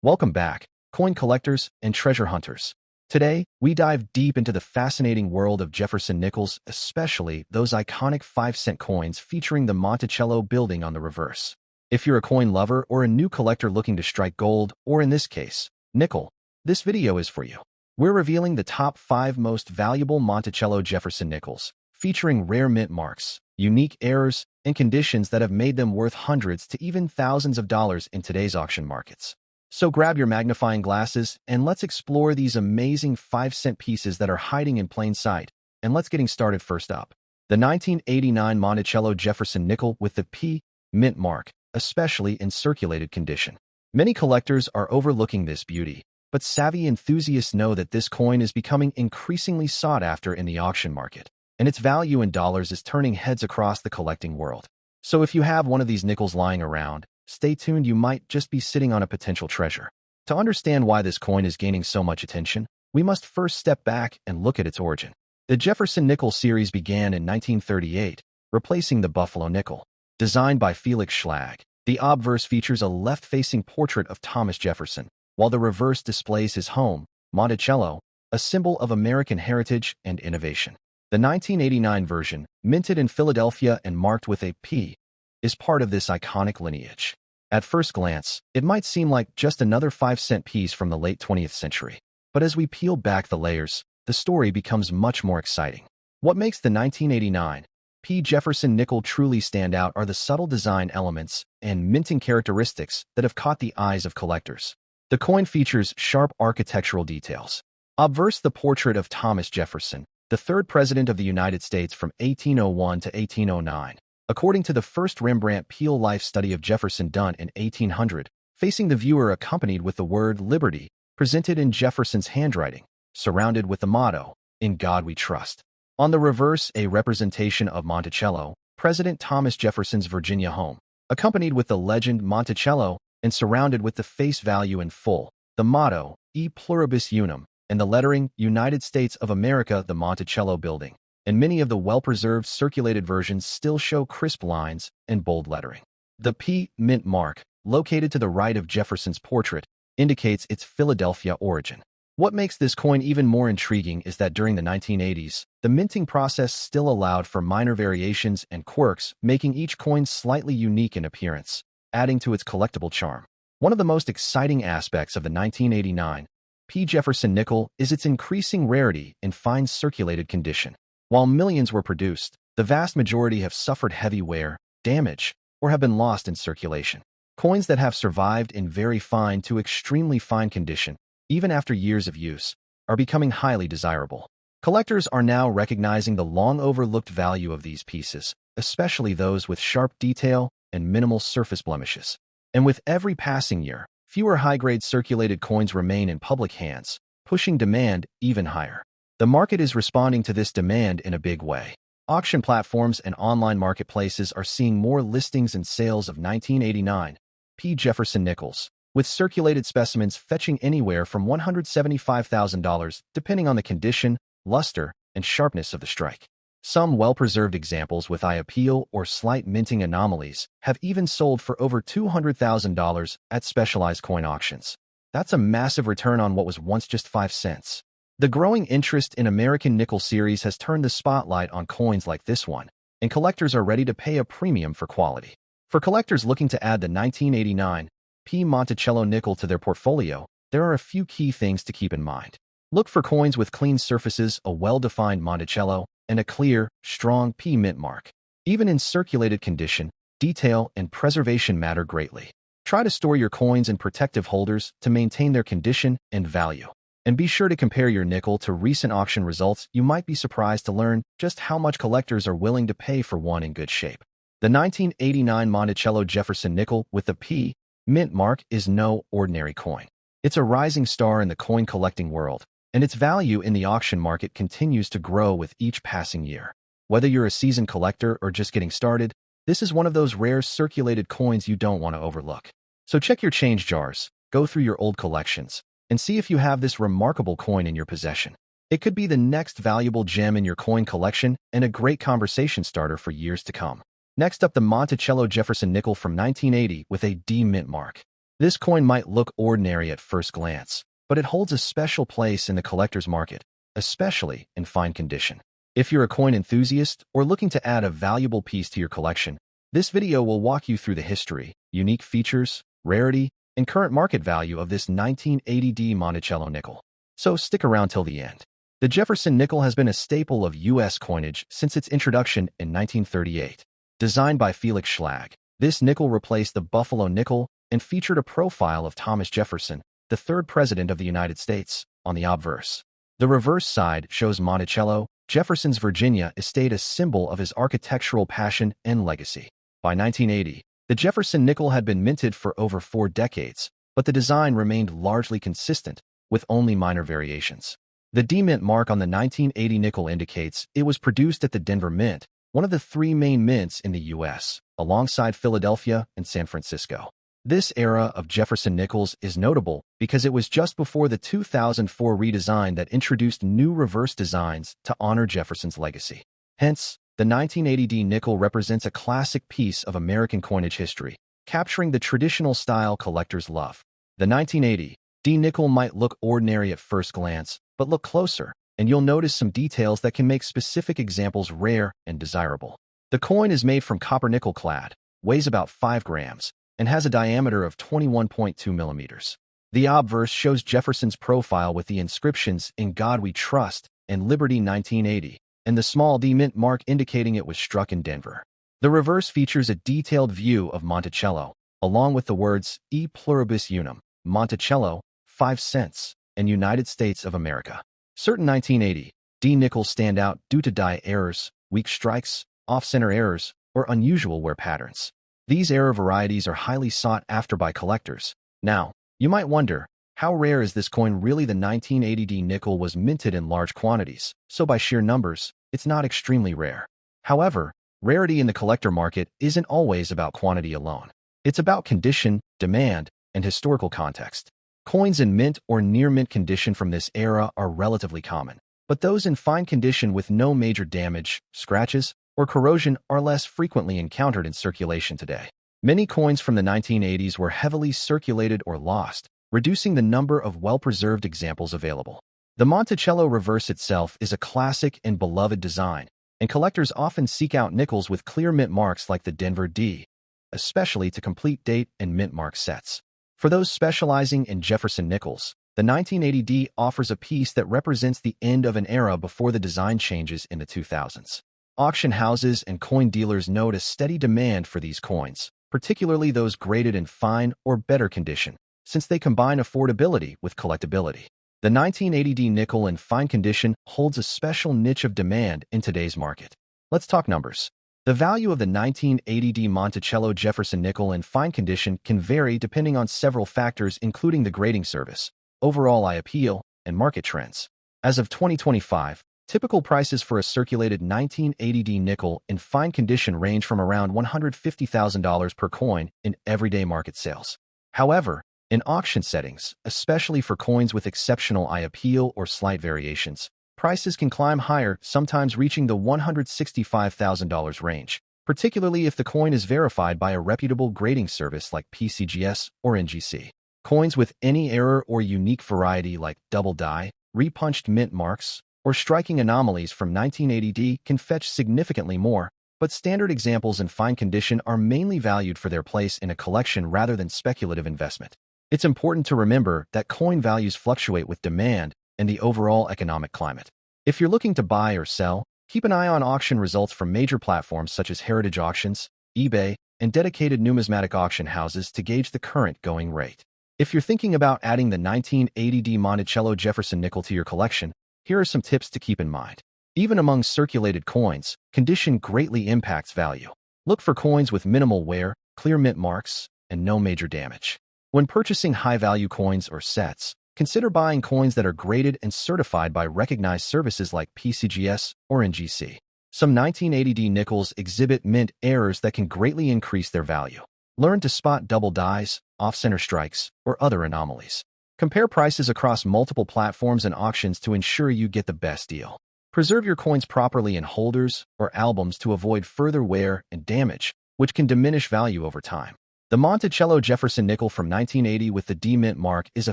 Welcome back, coin collectors and treasure hunters. Today, we dive deep into the fascinating world of Jefferson nickels, especially those iconic 5-cent coins featuring the Monticello building on the reverse. If you're a coin lover or a new collector looking to strike gold, or in this case, nickel, this video is for you. We're revealing the top 5 most valuable Monticello Jefferson nickels, featuring rare mint marks, unique errors, and conditions that have made them worth hundreds to even thousands of dollars in today's auction markets. So grab your magnifying glasses and let's explore these amazing 5-cent pieces that are hiding in plain sight. And let's getting started first up. The 1989 Monticello Jefferson nickel with the P mint mark, especially in circulated condition. Many collectors are overlooking this beauty, but savvy enthusiasts know that this coin is becoming increasingly sought after in the auction market, and its value in dollars is turning heads across the collecting world. So if you have one of these nickels lying around, stay tuned, you might just be sitting on a potential treasure. To understand why this coin is gaining so much attention, we must first step back and look at its origin. The Jefferson nickel series began in 1938, replacing the Buffalo nickel. Designed by Felix Schlag, the obverse features a left-facing portrait of Thomas Jefferson, while the reverse displays his home, Monticello, a symbol of American heritage and innovation. The 1989 version, minted in Philadelphia and marked with a P, is part of this iconic lineage. At first glance, it might seem like just another 5-cent piece from the late 20th century. But as we peel back the layers, the story becomes much more exciting. What makes the 1989 P. Jefferson nickel truly stand out are the subtle design elements and minting characteristics that have caught the eyes of collectors. The coin features sharp architectural details. Obverse the portrait of Thomas Jefferson, the third president of the United States from 1801 to 1809. According to the first Rembrandt Peale life study of Jefferson done in 1800, facing the viewer accompanied with the word Liberty, presented in Jefferson's handwriting, surrounded with the motto, "In God We Trust." On the reverse, a representation of Monticello, President Thomas Jefferson's Virginia home, accompanied with the legend Monticello and surrounded with the face value in full, the motto, E Pluribus Unum, and the lettering, United States of America, the Monticello building. And many of the well-preserved circulated versions still show crisp lines and bold lettering. The P mint mark, located to the right of Jefferson's portrait, indicates its Philadelphia origin. What makes this coin even more intriguing is that during the 1980s, the minting process still allowed for minor variations and quirks, making each coin slightly unique in appearance, adding to its collectible charm. One of the most exciting aspects of the 1989 P. Jefferson nickel is its increasing rarity in fine circulated condition. While millions were produced, the vast majority have suffered heavy wear, damage, or have been lost in circulation. Coins that have survived in very fine to extremely fine condition, even after years of use, are becoming highly desirable. Collectors are now recognizing the long-overlooked value of these pieces, especially those with sharp detail and minimal surface blemishes. And with every passing year, fewer high-grade circulated coins remain in public hands, pushing demand even higher. The market is responding to this demand in a big way. Auction platforms and online marketplaces are seeing more listings and sales of 1989 P. Jefferson nickels, with circulated specimens fetching anywhere from $175,000 depending on the condition, luster, and sharpness of the strike. Some well-preserved examples with eye appeal or slight minting anomalies have even sold for over $200,000 at specialized coin auctions. That's a massive return on what was once just 5 cents. The growing interest in American nickel series has turned the spotlight on coins like this one, and collectors are ready to pay a premium for quality. For collectors looking to add the 1989 P. Monticello nickel to their portfolio, there are a few key things to keep in mind. Look for coins with clean surfaces, a well-defined Monticello, and a clear, strong P mint mark. Even in circulated condition, detail and preservation matter greatly. Try to store your coins in protective holders to maintain their condition and value. And be sure to compare your nickel to recent auction results. You might be surprised to learn just how much collectors are willing to pay for one in good shape. The 1989 Monticello Jefferson nickel with the P mint mark is no ordinary coin. It's a rising star in the coin collecting world, and its value in the auction market continues to grow with each passing year. Whether you're a seasoned collector or just getting started, this is one of those rare circulated coins you don't want to overlook. So check your change jars, go through your old collections, and see if you have this remarkable coin in your possession. It could be the next valuable gem in your coin collection and a great conversation starter for years to come. Next up, the Monticello Jefferson nickel from 1980 with a D mint mark. This coin might look ordinary at first glance, but it holds a special place in the collector's market, especially in fine condition. If you're a coin enthusiast or looking to add a valuable piece to your collection, this video will walk you through the history, unique features, rarity, and current market value of this 1980D Monticello nickel. So stick around till the end. The Jefferson nickel has been a staple of U.S. coinage since its introduction in 1938. Designed by Felix Schlag, this nickel replaced the Buffalo nickel and featured a profile of Thomas Jefferson, the third president of the United States, on the obverse. The reverse side shows Monticello, Jefferson's Virginia estate, a symbol of his architectural passion and legacy. By 1980, the Jefferson nickel had been minted for over 4 decades, but the design remained largely consistent, with only minor variations. The D-Mint mark on the 1980 nickel indicates it was produced at the Denver Mint, one of the 3 main mints in the U.S., alongside Philadelphia and San Francisco. This era of Jefferson nickels is notable because it was just before the 2004 redesign that introduced new reverse designs to honor Jefferson's legacy. Hence, the 1980D nickel represents a classic piece of American coinage history, capturing the traditional style collectors love. The 1980D nickel might look ordinary at first glance, but look closer, and you'll notice some details that can make specific examples rare and desirable. The coin is made from copper nickel clad, weighs about 5 grams, and has a diameter of 21.2 millimeters. The obverse shows Jefferson's profile with the inscriptions "In God We Trust" and "Liberty 1980", and the small D-Mint mark indicating it was struck in Denver. The reverse features a detailed view of Monticello, along with the words "E pluribus unum", Monticello, 5 cents, and United States of America. Certain 1980D nickels stand out due to die errors, weak strikes, off-center errors, or unusual wear patterns. These error varieties are highly sought after by collectors. Now, you might wonder, how rare is this coin really? The 1980D nickel was minted in large quantities, so by sheer numbers, it's not extremely rare. However, rarity in the collector market isn't always about quantity alone. It's about condition, demand, and historical context. Coins in mint or near-mint condition from this era are relatively common, but those in fine condition with no major damage, scratches, or corrosion are less frequently encountered in circulation today. Many coins from the 1980s were heavily circulated or lost, reducing the number of well-preserved examples available. The Monticello reverse itself is a classic and beloved design, and collectors often seek out nickels with clear mint marks like the Denver D, especially to complete date and mint mark sets. For those specializing in Jefferson nickels, the 1980D offers a piece that represents the end of an era before the design changes in the 2000s. Auction houses and coin dealers note a steady demand for these coins, particularly those graded in fine or better condition, since they combine affordability with collectability. The 1980D nickel in fine condition holds a special niche of demand in today's market. Let's talk numbers. The value of the 1980D Monticello Jefferson nickel in fine condition can vary depending on several factors, including the grading service, overall eye appeal, and market trends. As of 2025, typical prices for a circulated 1980D nickel in fine condition range from around $150,000 per coin in everyday market sales. However, in auction settings, especially for coins with exceptional eye appeal or slight variations, prices can climb higher, sometimes reaching the $165,000 range, particularly if the coin is verified by a reputable grading service like PCGS or NGC. Coins with any error or unique variety like double die, repunched mint marks, or striking anomalies from 1980D can fetch significantly more, but standard examples in fine condition are mainly valued for their place in a collection rather than speculative investment. It's important to remember that coin values fluctuate with demand and the overall economic climate. If you're looking to buy or sell, keep an eye on auction results from major platforms such as Heritage Auctions, eBay, and dedicated numismatic auction houses to gauge the current going rate. If you're thinking about adding the 1980D Monticello Jefferson nickel to your collection, here are some tips to keep in mind. Even among circulated coins, condition greatly impacts value. Look for coins with minimal wear, clear mint marks, and no major damage. When purchasing high-value coins or sets, consider buying coins that are graded and certified by recognized services like PCGS or NGC. Some 1980D nickels exhibit mint errors that can greatly increase their value. Learn to spot double dies, off-center strikes, or other anomalies. Compare prices across multiple platforms and auctions to ensure you get the best deal. Preserve your coins properly in holders or albums to avoid further wear and damage, which can diminish value over time. The Monticello Jefferson nickel from 1980 with the D mint mark is a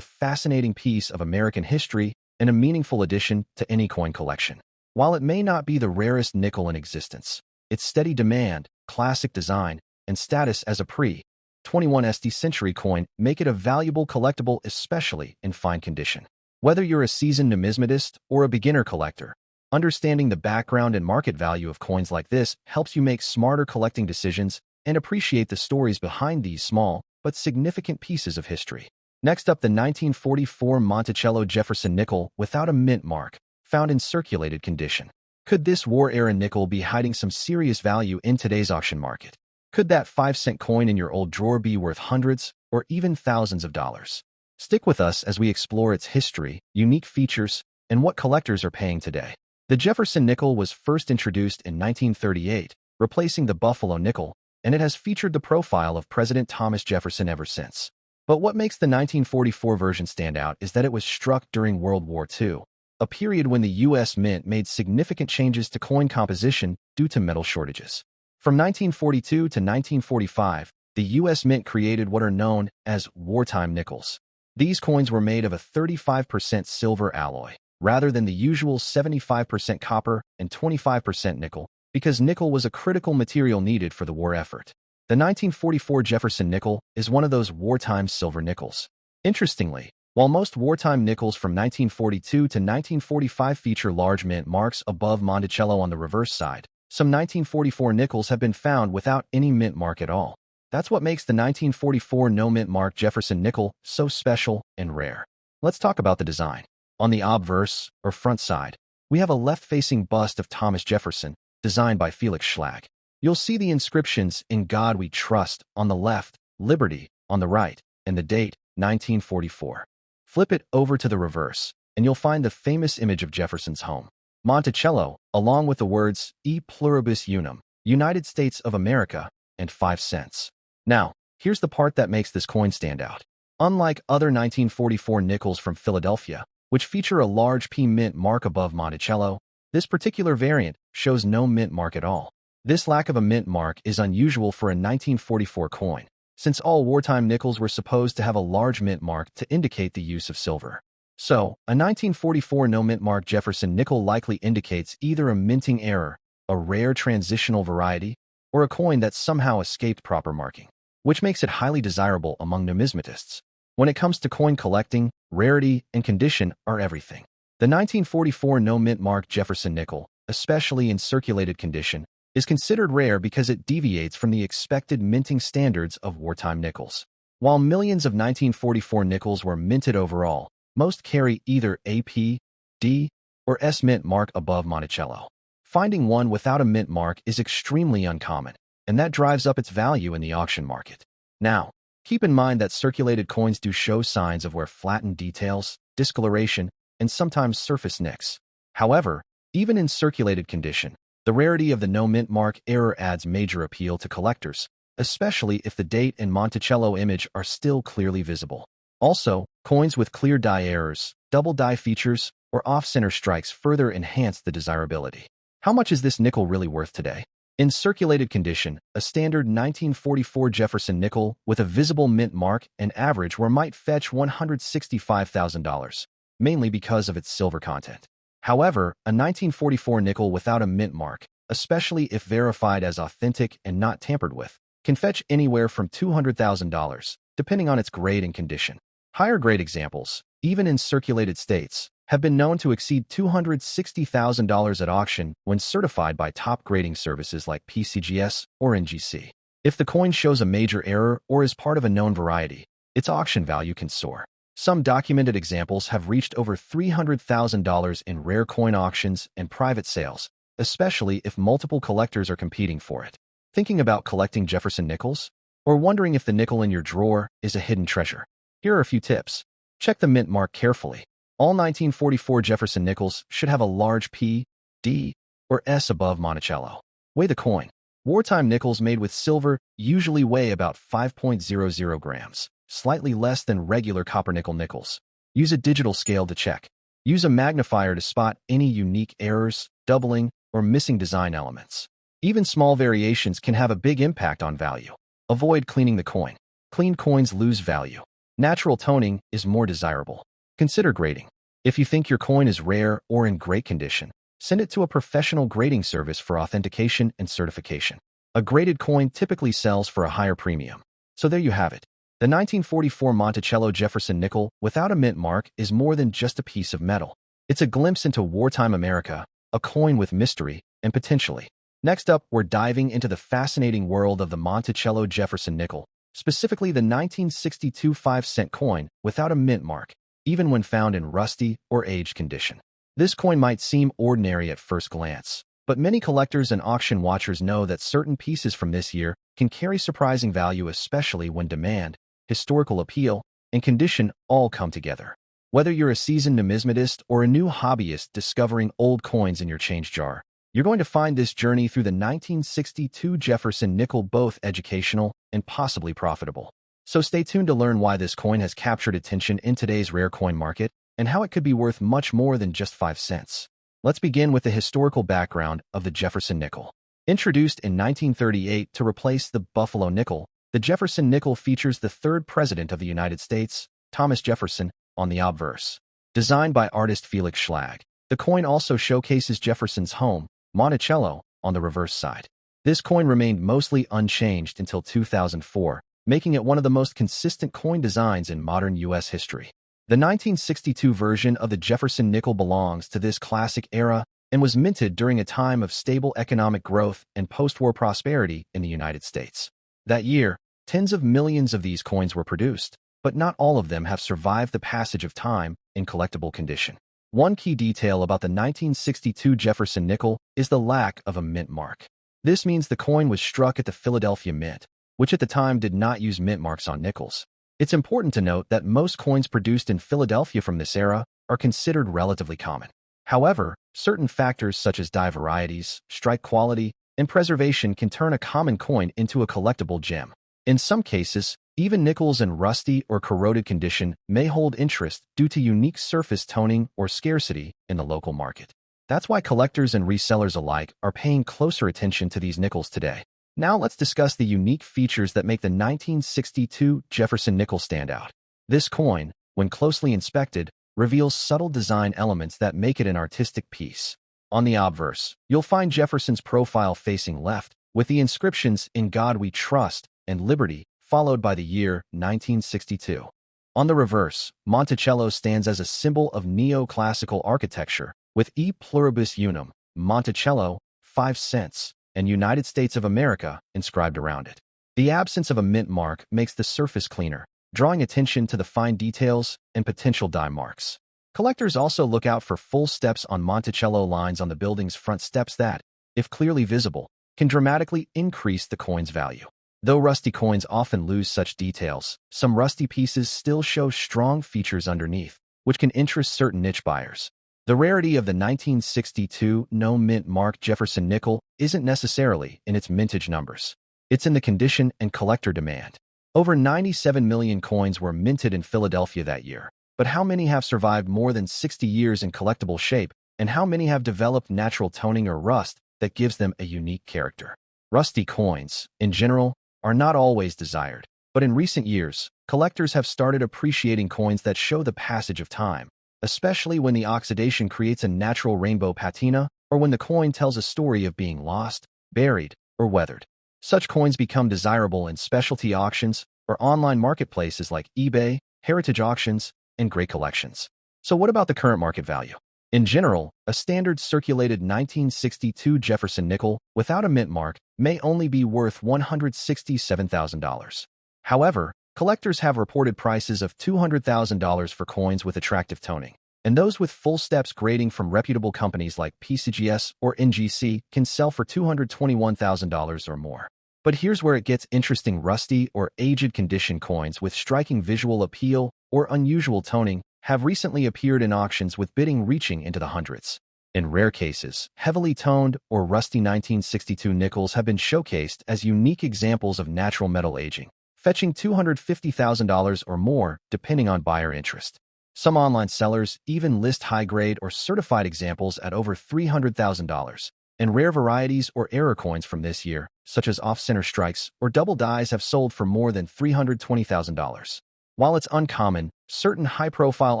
fascinating piece of American history and a meaningful addition to any coin collection. While it may not be the rarest nickel in existence, its steady demand, classic design, and status as a pre-21st century coin make it a valuable collectible, especially in fine condition. Whether you're a seasoned numismatist or a beginner collector, understanding the background and market value of coins like this helps you make smarter collecting decisions and appreciate the stories behind these small but significant pieces of history. Next up, the 1944 Monticello Jefferson nickel without a mint mark, found in circulated condition. Could this war-era nickel be hiding some serious value in today's auction market? Could that 5-cent coin in your old drawer be worth hundreds or even thousands of dollars? Stick with us as we explore its history, unique features, and what collectors are paying today. The Jefferson nickel was first introduced in 1938, replacing the Buffalo nickel, and it has featured the profile of President Thomas Jefferson ever since. But what makes the 1944 version stand out is that it was struck during World War II, a period when the U.S. Mint made significant changes to coin composition due to metal shortages. From 1942 to 1945, the U.S. Mint created what are known as wartime nickels. These coins were made of a 35% silver alloy, rather than the usual 75% copper and 25% nickel, because nickel was a critical material needed for the war effort. The 1944 Jefferson nickel is one of those wartime silver nickels. Interestingly, while most wartime nickels from 1942 to 1945 feature large mint marks above Monticello on the reverse side, some 1944 nickels have been found without any mint mark at all. That's what makes the 1944 no mint mark Jefferson nickel so special and rare. Let's talk about the design. On the obverse, or front side, we have a left-facing bust of Thomas Jefferson, designed by Felix Schlag. You'll see the inscriptions "In God We Trust" on the left, "Liberty" on the right, and the date, 1944. Flip it over to the reverse, and you'll find the famous image of Jefferson's home, Monticello, along with the words "E pluribus unum," United States of America, and 5 cents. Now, here's the part that makes this coin stand out. Unlike other 1944 nickels from Philadelphia, which feature a large P mint mark above Monticello, this particular variant shows no mint mark at all. This lack of a mint mark is unusual for a 1944 coin, since all wartime nickels were supposed to have a large mint mark to indicate the use of silver. So, a 1944 no mint mark Jefferson nickel likely indicates either a minting error, a rare transitional variety, or a coin that somehow escaped proper marking, which makes it highly desirable among numismatists. When it comes to coin collecting, rarity and condition are everything. The 1944 no mint mark Jefferson nickel, especially in circulated condition, is considered rare because it deviates from the expected minting standards of wartime nickels. While millions of 1944 nickels were minted overall, most carry either a P, D, or S mint mark above Monticello. Finding one without a mint mark is extremely uncommon, and that drives up its value in the auction market. Now, keep in mind that circulated coins do show signs of wear, flattened details, discoloration, and sometimes surface nicks. However, even in circulated condition, the rarity of the no mint mark error adds major appeal to collectors, especially if the date and Monticello image are still clearly visible. Also, coins with clear die errors, double die features, or off-center strikes further enhance the desirability. How much is this nickel really worth today? In circulated condition, a standard 1944 Jefferson nickel with a visible mint mark and average wear might fetch $165,000, mainly because of its silver content. However, a 1944 nickel without a mint mark, especially if verified as authentic and not tampered with, can fetch anywhere from $200,000, depending on its grade and condition. Higher grade examples, even in circulated states, have been known to exceed $260,000 at auction when certified by top grading services like PCGS or NGC. If the coin shows a major error or is part of a known variety, its auction value can soar. Some documented examples have reached over $300,000 in rare coin auctions and private sales, especially if multiple collectors are competing for it. Thinking about collecting Jefferson nickels? Or wondering if the nickel in your drawer is a hidden treasure? Here are a few tips. Check the mint mark carefully. All 1944 Jefferson nickels should have a large P, D, or S above Monticello. Weigh the coin. Wartime nickels made with silver usually weigh about 5.00 grams, slightly less than regular copper-nickel nickels. Use a digital scale to check. Use a magnifier to spot any unique errors, doubling, or missing design elements. Even small variations can have a big impact on value. Avoid cleaning the coin. Clean coins lose value. Natural toning is more desirable. Consider grading. If you think your coin is rare or in great condition, send it to a professional grading service for authentication and certification. A graded coin typically sells for a higher premium. So there you have it. The 1944 Monticello Jefferson nickel without a mint mark is more than just a piece of metal. It's a glimpse into wartime America, a coin with mystery and potentially. Next up, we're diving into the fascinating world of the Monticello Jefferson nickel, specifically the 1962 5-cent coin without a mint mark, even when found in rusty or aged condition. This coin might seem ordinary at first glance, but many collectors and auction watchers know that certain pieces from this year can carry surprising value, especially when demand, historical appeal, and condition all come together. Whether you're a seasoned numismatist or a new hobbyist discovering old coins in your change jar, you're going to find this journey through the 1962 Jefferson nickel both educational and possibly profitable. So stay tuned to learn why this coin has captured attention in today's rare coin market and how it could be worth much more than just 5 cents. Let's begin with the historical background of the Jefferson nickel. Introduced in 1938 to replace the Buffalo nickel, the Jefferson nickel features the third president of the United States, Thomas Jefferson, on the obverse. Designed by artist Felix Schlag, the coin also showcases Jefferson's home, Monticello, on the reverse side. This coin remained mostly unchanged until 2004, making it one of the most consistent coin designs in modern U.S. history. The 1962 version of the Jefferson nickel belongs to this classic era and was minted during a time of stable economic growth and post-war prosperity in the United States. That year, tens of millions of these coins were produced, but not all of them have survived the passage of time in collectible condition. One key detail about the 1962 Jefferson nickel is the lack of a mint mark. This means the coin was struck at the Philadelphia Mint, which at the time did not use mint marks on nickels. It's important to note that most coins produced in Philadelphia from this era are considered relatively common. However, certain factors such as die varieties, strike quality, and preservation can turn a common coin into a collectible gem. In some cases, even nickels in rusty or corroded condition may hold interest due to unique surface toning or scarcity in the local market. That's why collectors and resellers alike are paying closer attention to these nickels today. Now let's discuss the unique features that make the 1962 Jefferson nickel stand out. This coin, when closely inspected, reveals subtle design elements that make it an artistic piece. On the obverse, you'll find Jefferson's profile facing left, with the inscriptions "In God We Trust" and "Liberty," followed by the year 1962. On the reverse, Monticello stands as a symbol of neoclassical architecture, with E Pluribus Unum, Monticello, 5 cents, and United States of America inscribed around it. The absence of a mint mark makes the surface cleaner, drawing attention to the fine details and potential die marks. Collectors also look out for full steps on Monticello lines on the building's front steps that, if clearly visible, can dramatically increase the coin's value. Though rusty coins often lose such details, some rusty pieces still show strong features underneath, which can interest certain niche buyers. The rarity of the 1962 no mint mark Jefferson nickel isn't necessarily in its mintage numbers. It's in the condition and collector demand. Over 97 million coins were minted in Philadelphia that year, but how many have survived more than 60 years in collectible shape, and how many have developed natural toning or rust that gives them a unique character? Rusty coins, in general, are not always desired, but in recent years, collectors have started appreciating coins that show the passage of time, especially when the oxidation creates a natural rainbow patina or when the coin tells a story of being lost, buried, or weathered. Such coins become desirable in specialty auctions or online marketplaces like eBay, heritage auctions, and great collections. So what about the current market value? In general, a standard circulated 1962 Jefferson nickel without a mint mark may only be worth $167,000. However, collectors have reported prices of $200,000 for coins with attractive toning, and those with full steps grading from reputable companies like PCGS or NGC can sell for $221,000 or more. But here's where it gets interesting: rusty or aged condition coins with striking visual appeal or unusual toning have recently appeared in auctions with bidding reaching into the hundreds. In rare cases, heavily toned or rusty 1962 nickels have been showcased as unique examples of natural metal aging, fetching $250,000 or more depending on buyer interest. Some online sellers even list high-grade or certified examples at over $300,000, and rare varieties or error coins from this year, such as off-center strikes or double dies, have sold for more than $320,000. While it's uncommon, certain high-profile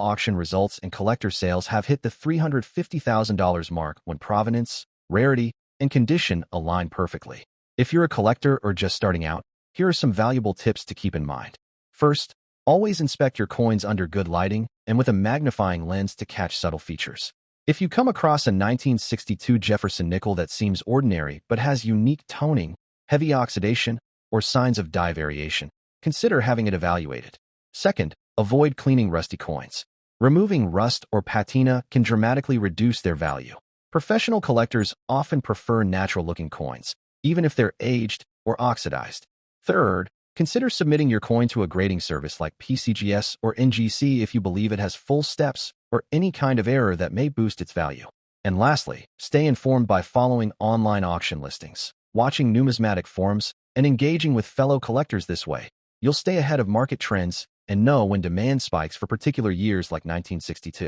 auction results and collector sales have hit the $350,000 mark when provenance, rarity, and condition align perfectly. If you're a collector or just starting out, here are some valuable tips to keep in mind. First, always inspect your coins under good lighting and with a magnifying lens to catch subtle features. If you come across a 1962 Jefferson nickel that seems ordinary but has unique toning, heavy oxidation, or signs of dye variation, consider having it evaluated. Second, avoid cleaning rusty coins. Removing rust or patina can dramatically reduce their value. Professional collectors often prefer natural-looking coins, even if they're aged or oxidized. Third, consider submitting your coin to a grading service like PCGS or NGC if you believe it has full steps or any kind of error that may boost its value. And lastly, stay informed by following online auction listings, watching numismatic forums, and engaging with fellow collectors this way. You'll stay ahead of market trends and know when demand spikes for particular years like 1962.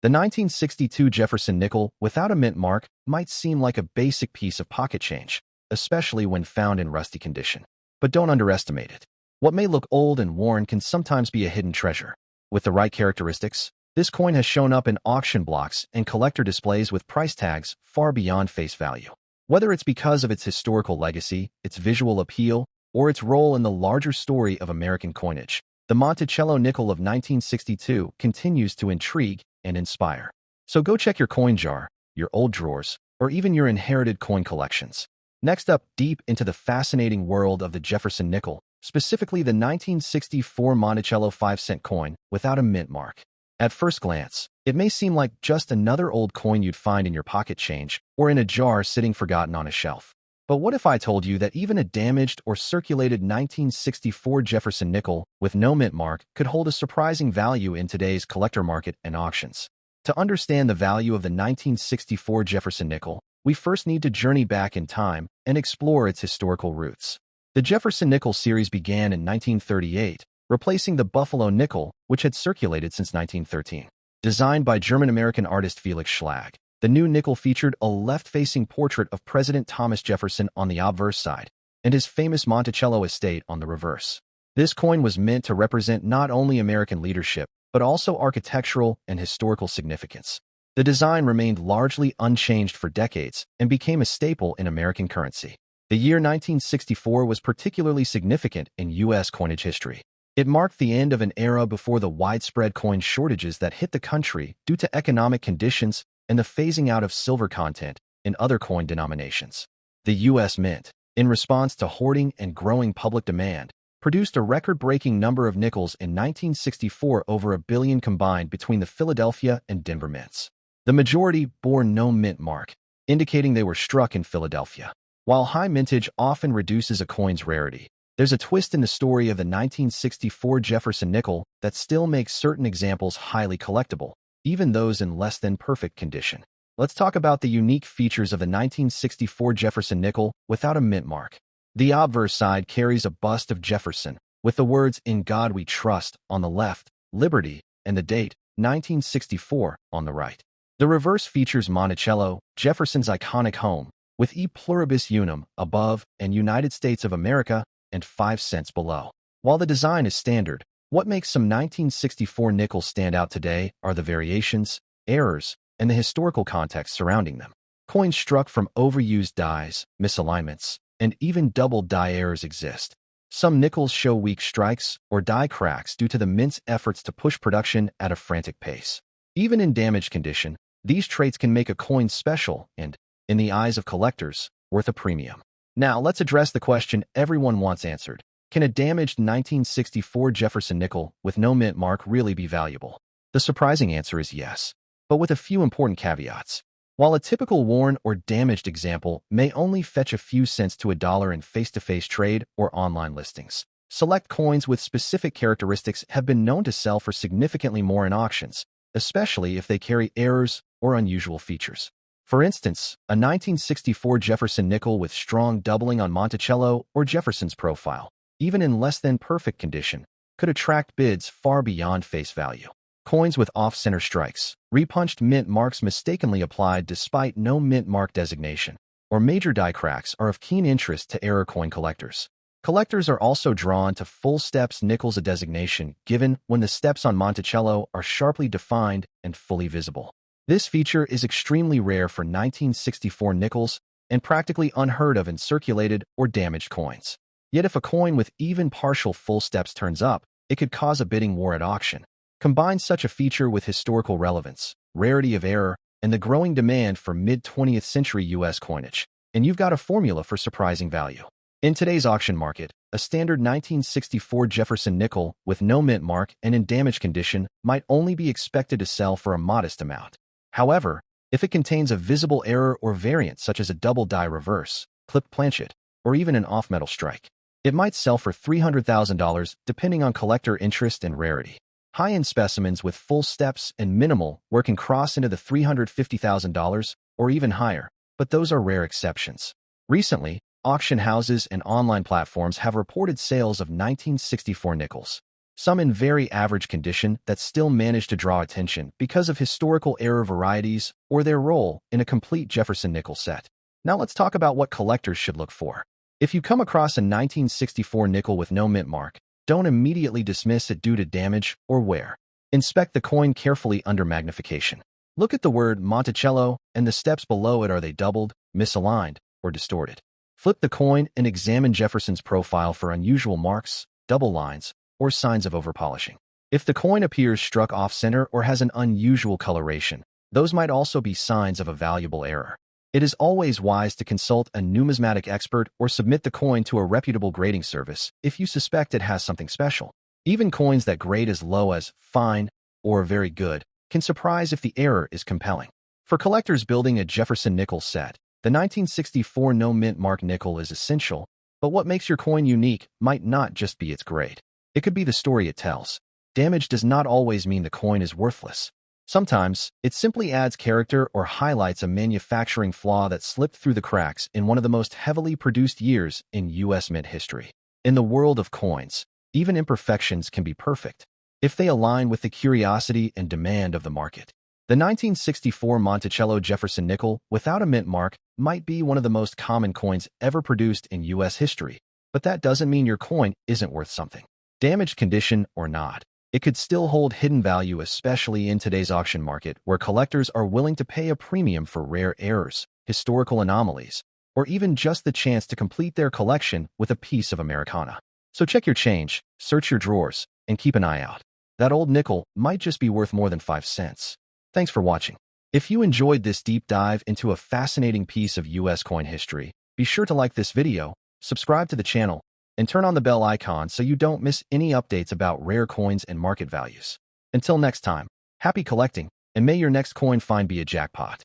The 1962 Jefferson nickel without a mint mark might seem like a basic piece of pocket change, especially when found in rusty condition. But don't underestimate it. What may look old and worn can sometimes be a hidden treasure. With the right characteristics, this coin has shown up in auction blocks and collector displays with price tags far beyond face value. Whether it's because of its historical legacy, its visual appeal, or its role in the larger story of American coinage, the Monticello nickel of 1962 continues to intrigue and inspire. So go check your coin jar, your old drawers, or even your inherited coin collections. Next up, deep into the fascinating world of the Jefferson nickel, specifically the 1964 Monticello 5-cent coin without a mint mark. At first glance, it may seem like just another old coin you'd find in your pocket change or in a jar sitting forgotten on a shelf. But what if I told you that even a damaged or circulated 1964 Jefferson nickel with no mint mark could hold a surprising value in today's collector market and auctions? To understand the value of the 1964 Jefferson nickel, we first need to journey back in time and explore its historical roots. The Jefferson nickel series began in 1938, replacing the Buffalo nickel, which had circulated since 1913. Designed by German-American artist Felix Schlag, the new nickel featured a left-facing portrait of President Thomas Jefferson on the obverse side and his famous Monticello estate on the reverse. This coin was meant to represent not only American leadership, but also architectural and historical significance. The design remained largely unchanged for decades and became a staple in American currency. The year 1964 was particularly significant in U.S. coinage history. It marked the end of an era before the widespread coin shortages that hit the country due to economic conditions and the phasing out of silver content in other coin denominations. The U.S. Mint, in response to hoarding and growing public demand, produced a record-breaking number of nickels in 1964, over 1 billion combined between the Philadelphia and Denver mints. The majority bore no mint mark, indicating they were struck in Philadelphia. While high mintage often reduces a coin's rarity, there's a twist in the story of the 1964 Jefferson nickel that still makes certain examples highly collectible, even those in less than perfect condition. Let's talk about the unique features of the 1964 Jefferson nickel without a mint mark. The obverse side carries a bust of Jefferson, with the words "In God We Trust" on the left, liberty, and the date, 1964, on the right. The reverse features Monticello, Jefferson's iconic home, with E pluribus unum above and United States of America and 5 cents below. While the design is standard, what makes some 1964 nickels stand out today are the variations, errors, and the historical context surrounding them. Coins struck from overused dies, misalignments, and even double die errors exist. Some nickels show weak strikes or die cracks due to the mint's efforts to push production at a frantic pace. Even in damaged condition, these traits can make a coin special and, in the eyes of collectors, worth a premium. Now, let's address the question everyone wants answered. Can a damaged 1964 Jefferson nickel with no mint mark really be valuable? The surprising answer is yes, but with a few important caveats. While a typical worn or damaged example may only fetch a few cents to $1 in face-to-face trade or online listings, select coins with specific characteristics have been known to sell for significantly more in auctions, especially if they carry errors or unusual features. For instance, a 1964 Jefferson nickel with strong doubling on Monticello or Jefferson's profile, even in less than perfect condition, could attract bids far beyond face value. Coins with off-center strikes, repunched mint marks mistakenly applied despite no mint mark designation, or major die cracks are of keen interest to error coin collectors. Collectors are also drawn to full steps nickles, a designation given when the steps on Monticello are sharply defined and fully visible. This feature is extremely rare for 1964 nickels and practically unheard of in circulated or damaged coins. Yet if a coin with even partial full steps turns up, it could cause a bidding war at auction. Combine such a feature with historical relevance, rarity of error, and the growing demand for mid-20th century U.S. coinage, and you've got a formula for surprising value. In today's auction market, a standard 1964 Jefferson nickel with no mint mark and in damaged condition might only be expected to sell for a modest amount. However, if it contains a visible error or variant such as a double die reverse, clipped planchet, or even an off-metal strike, it might sell for $300,000 depending on collector interest and rarity. High-end specimens with full steps and minimal work can cross into the $350,000 or even higher, but those are rare exceptions. Recently, auction houses and online platforms have reported sales of 1964 nickels, some in very average condition that still manage to draw attention because of historical error varieties or their role in a complete Jefferson nickel set. Now let's talk about what collectors should look for. If you come across a 1964 nickel with no mint mark, don't immediately dismiss it due to damage or wear. Inspect the coin carefully under magnification. Look at the word Monticello and the steps below it. Are they doubled, misaligned, or distorted? Flip the coin and examine Jefferson's profile for unusual marks, double lines, or signs of overpolishing. If the coin appears struck off-center or has an unusual coloration, those might also be signs of a valuable error. It is always wise to consult a numismatic expert or submit the coin to a reputable grading service if you suspect it has something special. Even coins that grade as low as fine or very good can surprise if the error is compelling. For collectors building a Jefferson nickel set, the 1964 no mint mark nickel is essential, but what makes your coin unique might not just be its grade. It could be the story it tells. Damage does not always mean the coin is worthless. Sometimes, it simply adds character or highlights a manufacturing flaw that slipped through the cracks in one of the most heavily produced years in U.S. mint history. In the world of coins, even imperfections can be perfect if they align with the curiosity and demand of the market. The 1964 Monticello Jefferson nickel without a mint mark might be one of the most common coins ever produced in U.S. history, but that doesn't mean your coin isn't worth something. Damaged condition or not, it could still hold hidden value, especially in today's auction market where collectors are willing to pay a premium for rare errors, historical anomalies, or even just the chance to complete their collection with a piece of Americana. So check your change, search your drawers, and keep an eye out. That old nickel might just be worth more than 5 cents. Thanks for watching. If you enjoyed this deep dive into a fascinating piece of U.S. coin history, be sure to like this video, subscribe to the channel, and turn on the bell icon so you don't miss any updates about rare coins and market values. Until next time, happy collecting, and may your next coin find be a jackpot.